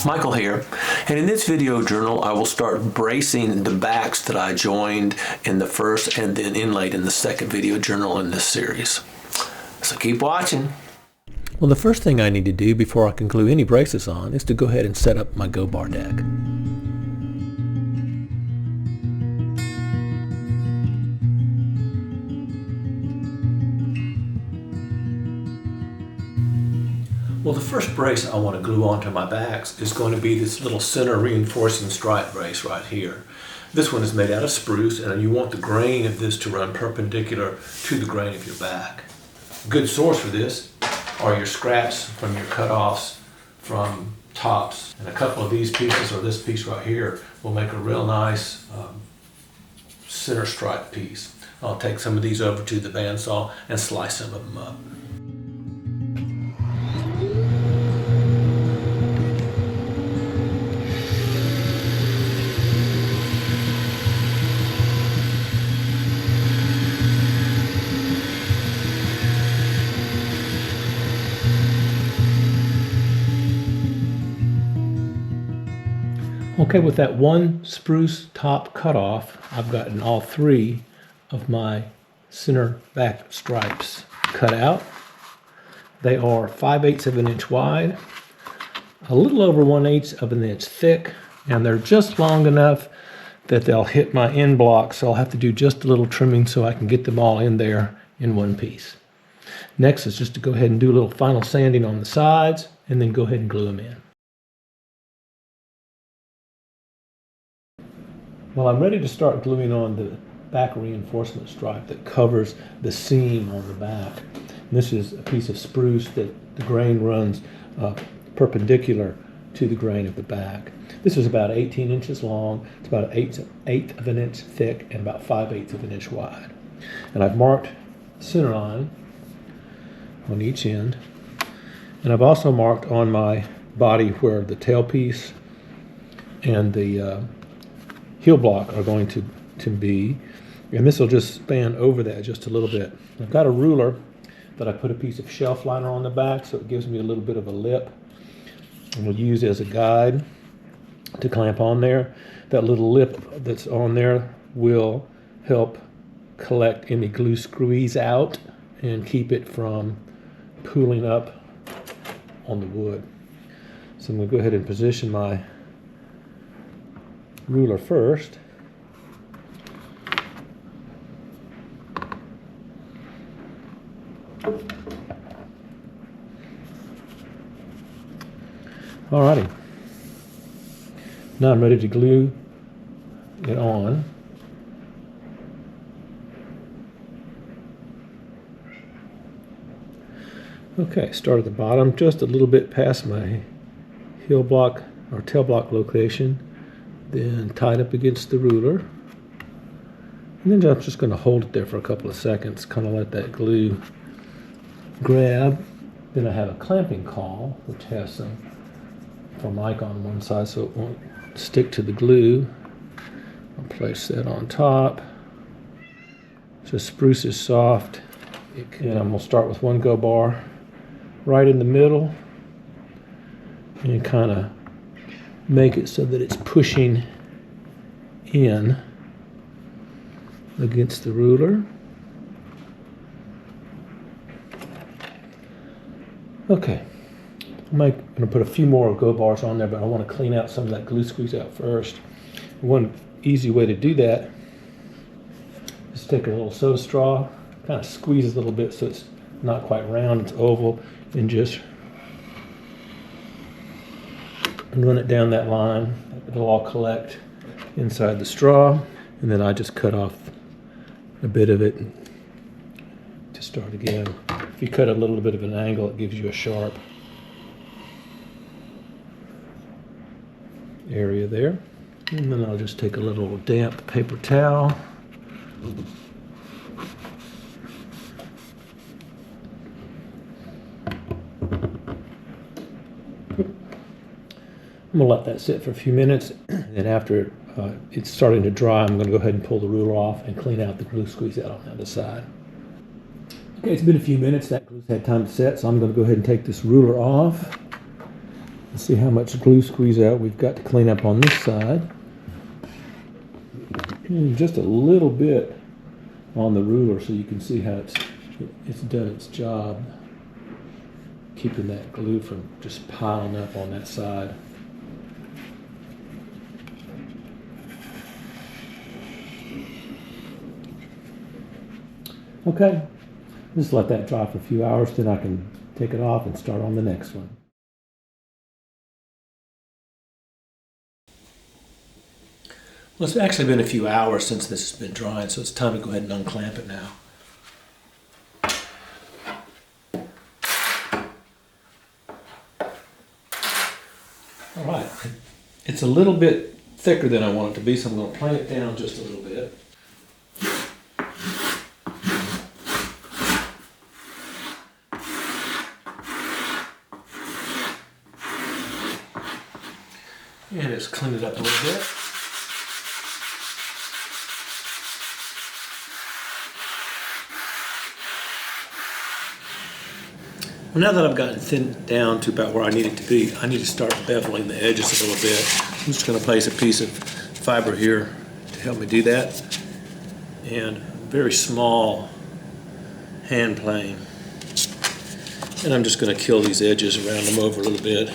Michael here, and in this video journal I will start bracing the backs that I joined in the first and then inlaid in the second video journal in this series. So keep watching. Well, the first thing I need to do before I can glue any braces on is to go ahead and set up my go bar deck. Well, the first brace I want to glue onto my backs is going to be this little center reinforcing stripe brace right here. This one is made out of spruce, and you want the grain of this to run perpendicular to the grain of your back. A good source for this are your scraps from your cutoffs from tops. And a couple of these pieces, or this piece right here, will make a real nice center stripe piece. I'll take some of these over to the bandsaw and slice some of them up. Okay, with that one spruce top cutoff, I've gotten all three of my center back stripes cut out. They are 5/8 of an inch wide, a little over 1/8 of an inch thick, and they're just long enough that they'll hit my end block, so I'll have to do just a little trimming so I can get them all in there in one piece. Next is just to go ahead and do a little final sanding on the sides, and then go ahead and glue them in. Well, I'm ready to start gluing on the back reinforcement stripe that covers the seam on the back. And this is a piece of spruce that the grain runs perpendicular to the grain of the back. This is about 18 inches long. It's about an eighth of an inch thick and about 5/8 of an inch wide. And I've marked the center line on each end. And I've also marked on my body where the tailpiece and the heel block are going to be, and this will just span over that just a little bit. I've got a ruler that I put a piece of shelf liner on the back, so it gives me a little bit of a lip, and we'll use as a guide to clamp on there. That little lip that's on there will help collect any glue squeeze out and keep it from pooling up on the wood. So I'm going to go ahead and position my ruler first. Alrighty. Now I'm ready to glue it on. Okay, start at the bottom, just a little bit past my heel block or tail block location. Then tied up against the ruler, and then I'm just going to hold it there for a couple of seconds, kind of let that glue grab. Then I have a clamping caul which has some formica on one side so it won't stick to the glue. I'll place that on top. So spruce is soft, and I'm going to start with one go bar right in the middle and kind of make it so that it's pushing in against the ruler. Okay, I'm going to put a few more go bars on there, but I want to clean out some of that glue squeeze out first. One easy way to do that is take a little sew straw, kind of squeeze it a little bit so it's not quite round, it's oval, and just and run it down that line. It'll all collect inside the straw, and then I just cut off a bit of it to start again. If you cut a little bit of an angle, it gives you a sharp area there. And then I'll just take a little damp paper towel. I'm going to let that sit for a few minutes, and after it's starting to dry, I'm going to go ahead and pull the ruler off and clean out the glue squeeze out on the other side. Okay, it's been a few minutes. That glue's had time to set, so I'm going to go ahead and take this ruler off Let's see how much glue squeeze out we've got to clean up on this side. And just a little bit on the ruler so you can see how it's done its job, keeping that glue from just piling up on that side. Okay, just let that dry for a few hours, then I can take it off and start on the next one. Well, it's actually been a few hours since this has been drying, so it's time to go ahead and unclamp it now. All right, it's a little bit thicker than I want it to be, so I'm going to plane it down just a little bit. And just clean it up a little bit. Well, now that I've gotten thinned down to about where I need it to be, I need to start beveling the edges a little bit. I'm just going to place a piece of fiber here to help me do that. And a very small hand plane. And I'm just going to kill these edges, round them over a little bit.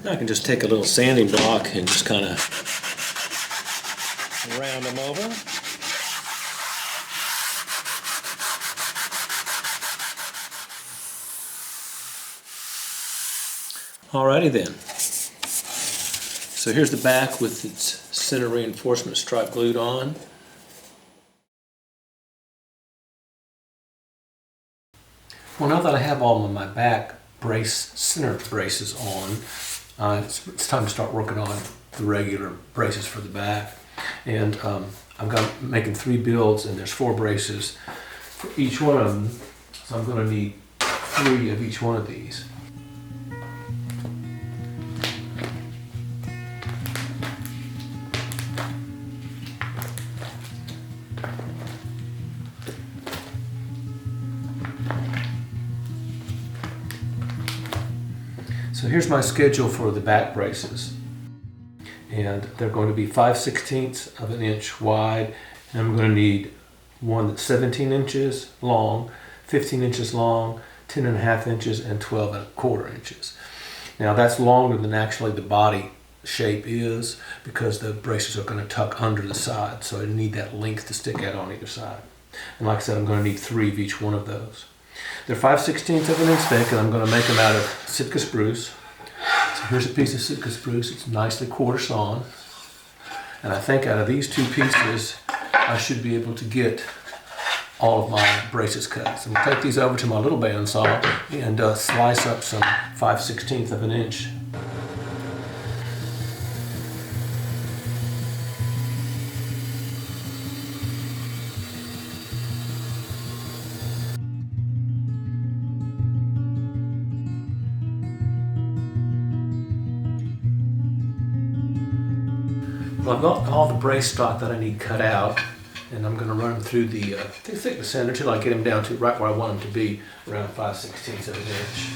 I can just take a little sanding block and just kind of round them over. Alrighty then. So here's the back with its center reinforcement stripe glued on. Well, now that I have all of my back center braces on, it's time to start working on the regular braces for the back. And I'm making 3 builds, and there's 4 braces for each one of them. So I'm going to need 3 of each one of these. So here's my schedule for the back braces, and they're going to be 5/16 of an inch wide, and I'm going to need one that's 17 inches long, 15 inches long, 10.5 inches, and 12.25 inches. Now that's longer than actually the body shape is, because the braces are going to tuck under the side, so I need that length to stick out on either side. And like I said, I'm going to need 3 of each one of those. They're 5/16 of an inch thick, and I'm going to make them out of Sitka spruce. So here's a piece of Sitka spruce. It's nicely quarter sawn. And I think out of these 2 pieces, I should be able to get all of my braces cut. So I'm going to take these over to my little bandsaw and slice up some 5/16 of an inch. Well, I've got all the brace stock that I need cut out, and I'm going to run them through the thickness sander until I get them down to right where I want them to be, around 5/16 of an inch.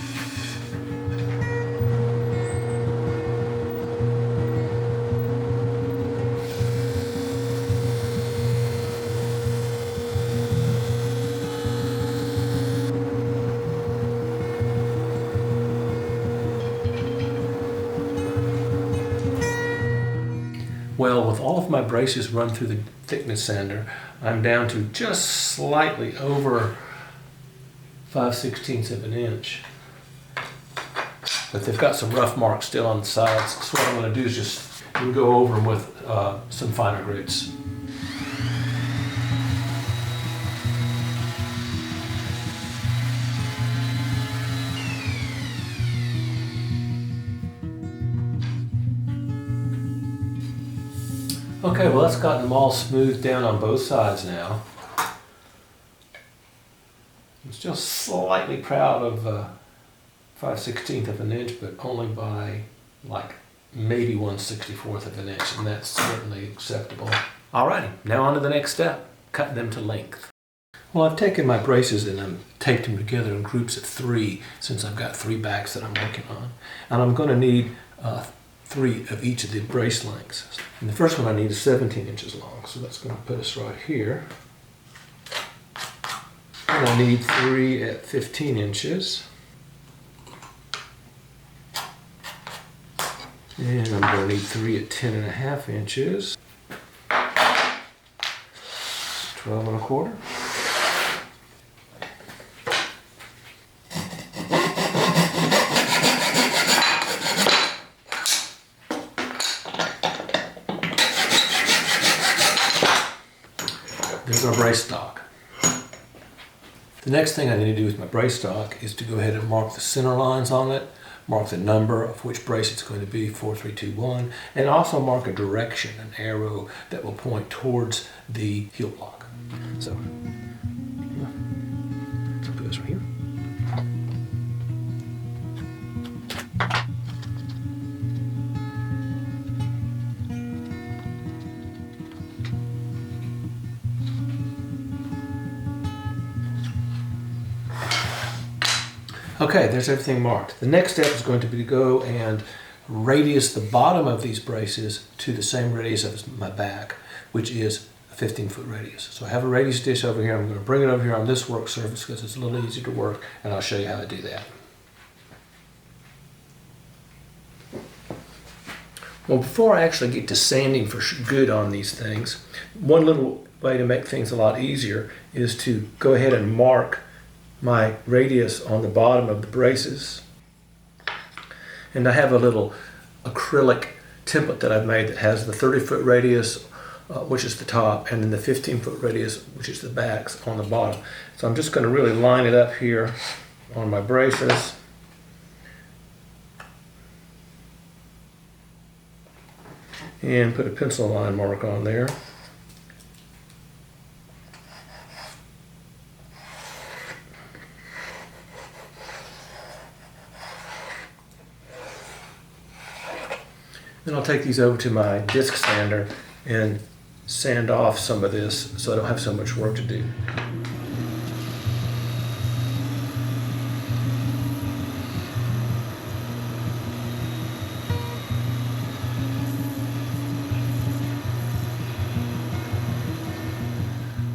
Well, with all of my braces run through the thickness sander, I'm down to just slightly over 5/16 of an inch. But they've got some rough marks still on the sides, so what I'm going to do is just go over them with some finer grits. Okay, well that's gotten them all smoothed down on both sides now. I'm still slightly proud of 5/16 of an inch, but only by like maybe 1/64 of an inch, and that's certainly acceptable. Alrighty, now on to the next step, cut them to length. Well, I've taken my braces and I've taped them together in groups of 3 since I've got 3 backs that I'm working on. And I'm going to need 3 of each of the brace lengths. And the first one I need is 17 inches long, so that's going to put us right here. And I need 3 at 15 inches. And I'm going to need 3 at 10.5 inches. 12 1/4. There's our brace stock. The next thing I need to do with my brace stock is to go ahead and mark the center lines on it, mark the number of which brace it's going to be, 4, 3, 2, 1, and also mark a direction, an arrow that will point towards the heel block. So, put this right here. Okay, there's everything marked. The next step is going to be to go and radius the bottom of these braces to the same radius as my back, which is a 15-foot radius. So I have a radius dish over here. I'm going to bring it over here on this work surface because it's a little easier to work, and I'll show you how to do that. Well, before I actually get to sanding for good on these things, one little way to make things a lot easier is to go ahead and mark my radius on the bottom of the braces. And I have a little acrylic template that I've made that has the 30-foot radius, which is the top, and then the 15-foot radius, which is the backs, on the bottom. So I'm just going to really line it up here on my braces. And put a pencil line mark on there. Then I'll take these over to my disc sander and sand off some of this so I don't have so much work to do.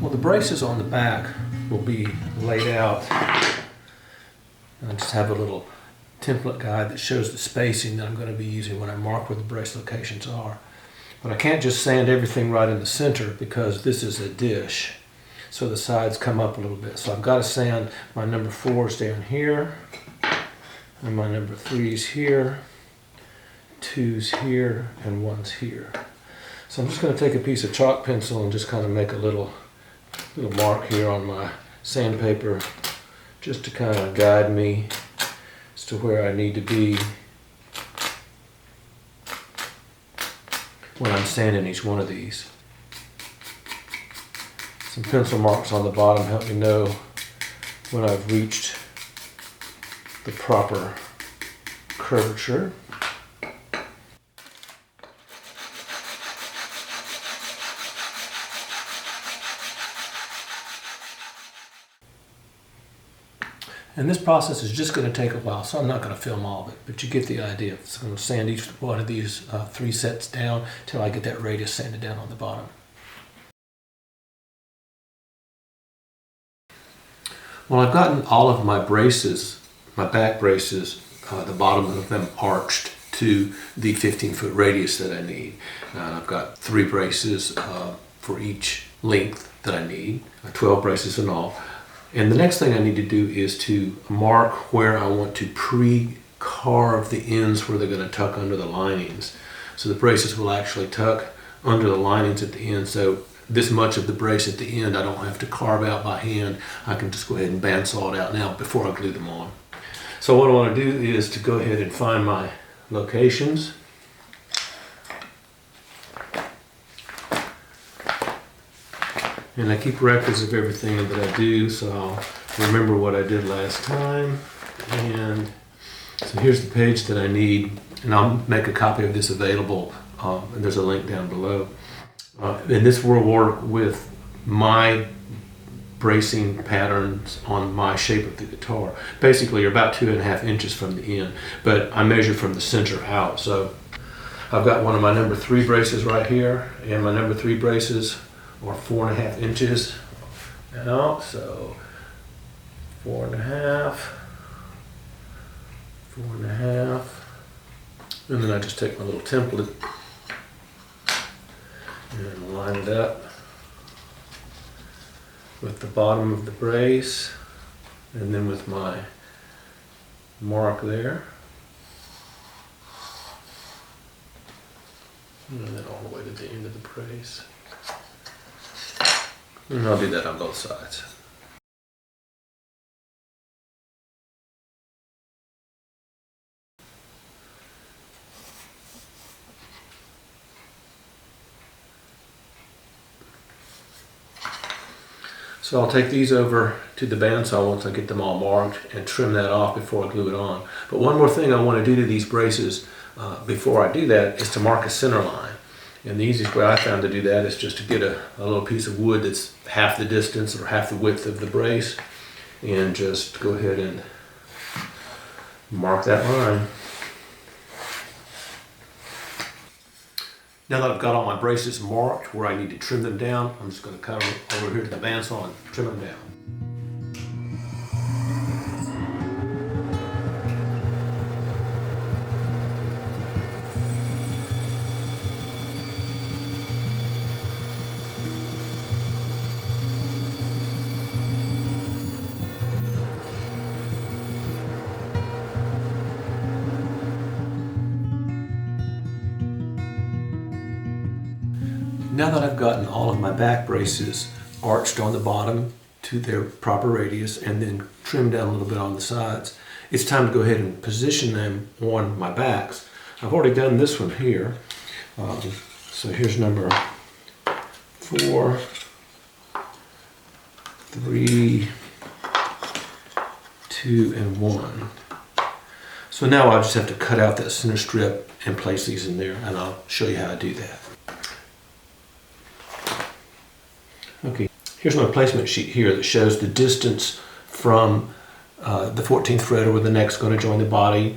Well, the braces on the back will be laid out. I just have a little template guide that shows the spacing that I'm going to be using when I mark where the brace locations are. But I can't just sand everything right in the center because this is a dish, so the sides come up a little bit. So I've got to sand my number 4s down here, and my number 3s here, 2s here, and 1s here. So I'm just going to take a piece of chalk pencil and just kind of make a little mark here on my sandpaper just to kind of guide me to where I need to be when I'm sanding each one of these. Some pencil marks on the bottom help me know when I've reached the proper curvature. And this process is just going to take a while, so I'm not going to film all of it, but you get the idea. So I'm going to sand each one of these 3 sets down till I get that radius sanded down on the bottom. Well, I've gotten all of my braces, my back braces, the bottom of them arched to the 15-foot radius that I need. I've got 3 braces for each length that I need, 12 braces in all. And the next thing I need to do is to mark where I want to pre-carve the ends where they're going to tuck under the linings. So the braces will actually tuck under the linings at the end. So this much of the brace at the end I don't have to carve out by hand. I can just go ahead and bandsaw it out now before I glue them on. So what I want to do is to go ahead and find my locations. And I keep records of everything that I do, so I'll remember what I did last time. And so here's the page that I need and I'll make a copy of this available, and there's a link down below. And this will work with my bracing patterns on my shape of the guitar. Basically, you're about 2.5 inches from the end, but I measure from the center out. So I've got one of my number 3 braces right here, and my number 3 braces are 4.5 inches out. So 4.5, 4.5, and then I just take my little template and line it up with the bottom of the brace, and then with my mark there, and then all the way to the end of the brace. And I'll do that on both sides. So I'll take these over to the bandsaw once I get them all marked and trim that off before I glue it on. But one more thing I want to do to these braces before I do that is to mark a center line. And the easiest way I found to do that is just to get a little piece of wood that's half the distance or half the width of the brace, and just go ahead and mark that line. Now that I've got all my braces marked where I need to trim them down, I'm just going to cut them over here to the bandsaw and trim them down. Now that I've gotten all of my back braces arched on the bottom to their proper radius and then trimmed down a little bit on the sides, it's time to go ahead and position them on my backs. I've already done this one here. So here's number 4, 3, 2, and 1. So now I just have to cut out that center strip and place these in there, and I'll show you how I do that. Okay, here's my placement sheet here that shows the distance from the 14th thread where the neck's going to join the body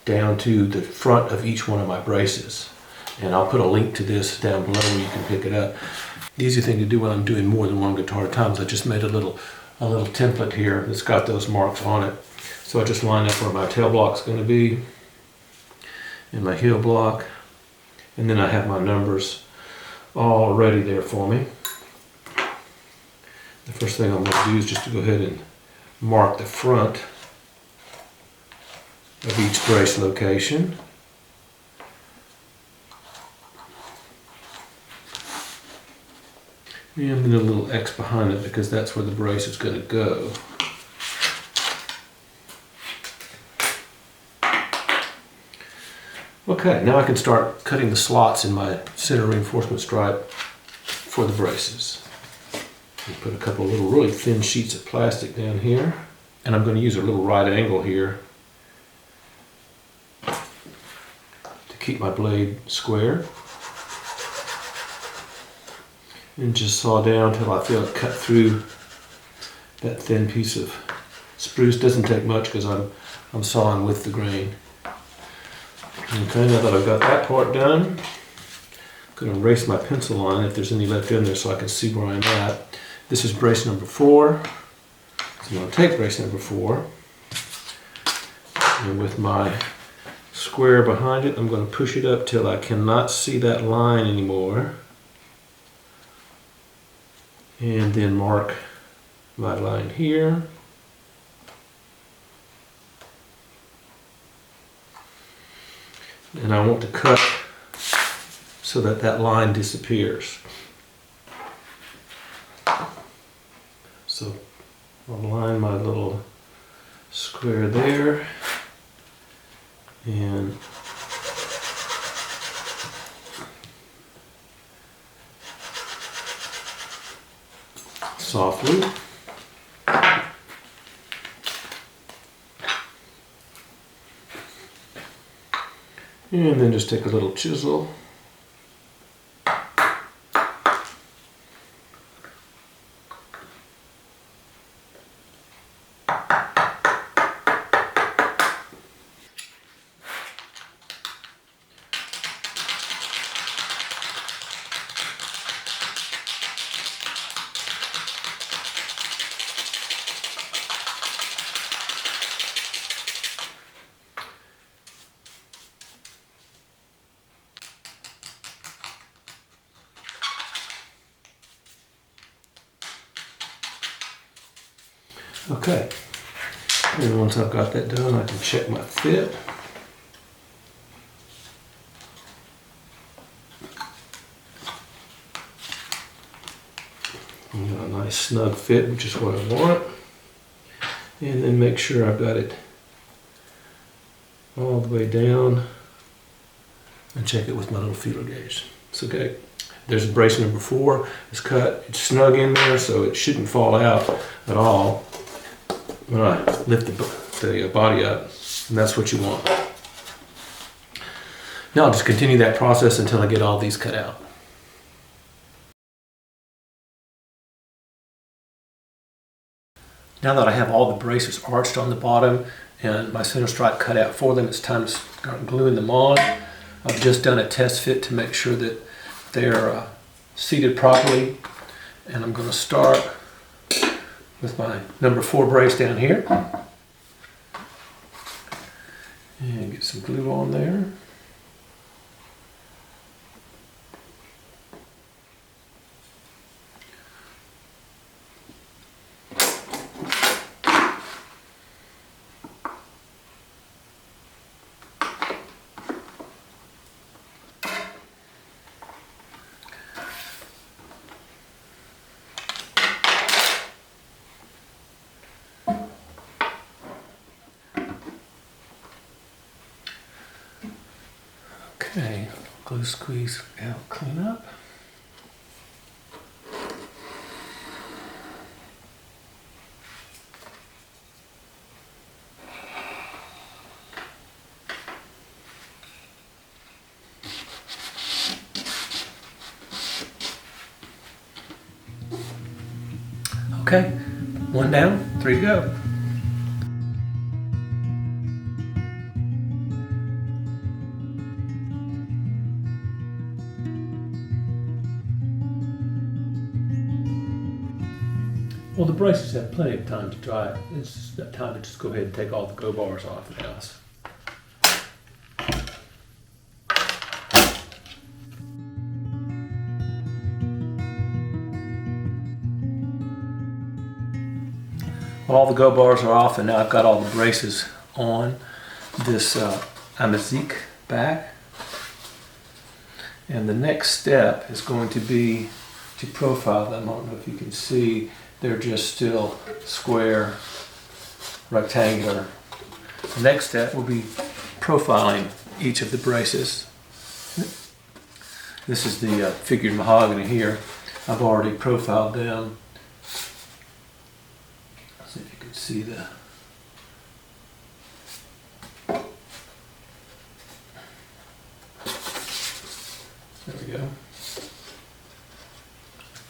down to the front of each one of my braces. And I'll put a link to this down below where you can pick it up. The easy thing to do when I'm doing more than one guitar at a time is I just made a little template here that's got those marks on it. So I just line up where my tail block's going to be and my heel block, and then I have my numbers all ready there for me. The first thing I'm going to do is just to go ahead and mark the front of each brace location. And then a little X behind it because that's where the brace is going to go. Okay, now I can start cutting the slots in my center reinforcement stripe for the braces. Put a couple of little really thin sheets of plastic down here, and I'm going to use a little right angle here to keep my blade square, and just saw down till I feel it cut through that thin piece of spruce. Doesn't take much because I'm sawing with the grain. Okay, now that I've got that part done, I'm going to erase my pencil line if there's any left in there so I can see where I'm at. This is brace number 4. So I'm going to take brace number 4, and with my square behind it, I'm going to push it up till I cannot see that line anymore, and then mark my line here. And I want to cut so that that line disappears. So I'll line my little square there, and softly And then just take a little chisel. Okay, and once I've got that done, I can check my fit. Got a nice snug fit, which is what I want. And then make sure I've got it all the way down and check it with my little feeler gauge. It's okay. There's brace number 4. It's cut, it's snug in there, so it shouldn't fall out at all when I lift the body up, and that's what you want. Now I'll just continue that process until I get all these cut out. Now that I have all the braces arched on the bottom and my center stripe cut out for them, it's time to start gluing them on. I've just done a test fit to make sure that they're seated properly, and I'm going to start with my number 4 brace down here and get some glue on there. Okay, glue squeeze out, clean up. Okay, 1 down, 3 to go. Well, the braces have plenty of time to dry. It's time to just go ahead and take all the go bars off now. Well, all the go bars are off, and now I've got all the braces on this Amazique back. And the next step is going to be to profile them. I don't know if you can see, they're just still square, rectangular. The next step will be profiling each of the braces. This is the figured mahogany here. I've already profiled them. Let's see if you can see the there we go.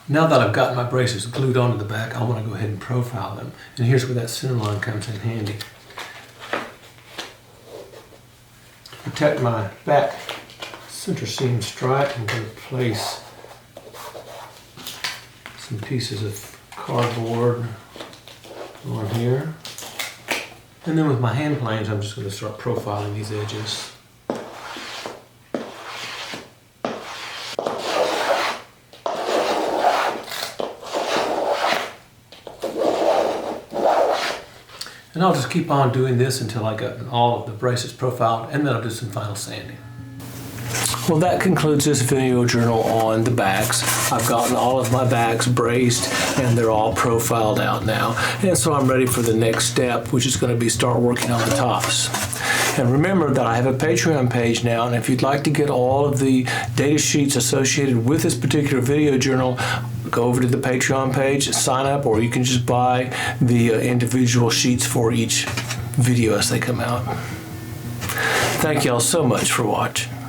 Now that I've got my braces glued onto the back, I want to go ahead and profile them. And here's where that center line comes in handy. To protect my back center seam stripe, I'm going to place some pieces of cardboard on here. And then with my hand planes, I'm just going to start profiling these edges. And I'll just keep on doing this until I got all of the braces profiled, and then I'll do some final sanding. Well, that concludes this video journal on the backs. I've gotten all of my backs braced, and they're all profiled out now. And so I'm ready for the next step, which is going to be start working on the tops. And remember that I have a Patreon page now, and if you'd like to get all of the data sheets associated with this particular video journal, go over to the Patreon page, sign up, or you can just buy the individual sheets for each video as they come out. Thank y'all so much for watching.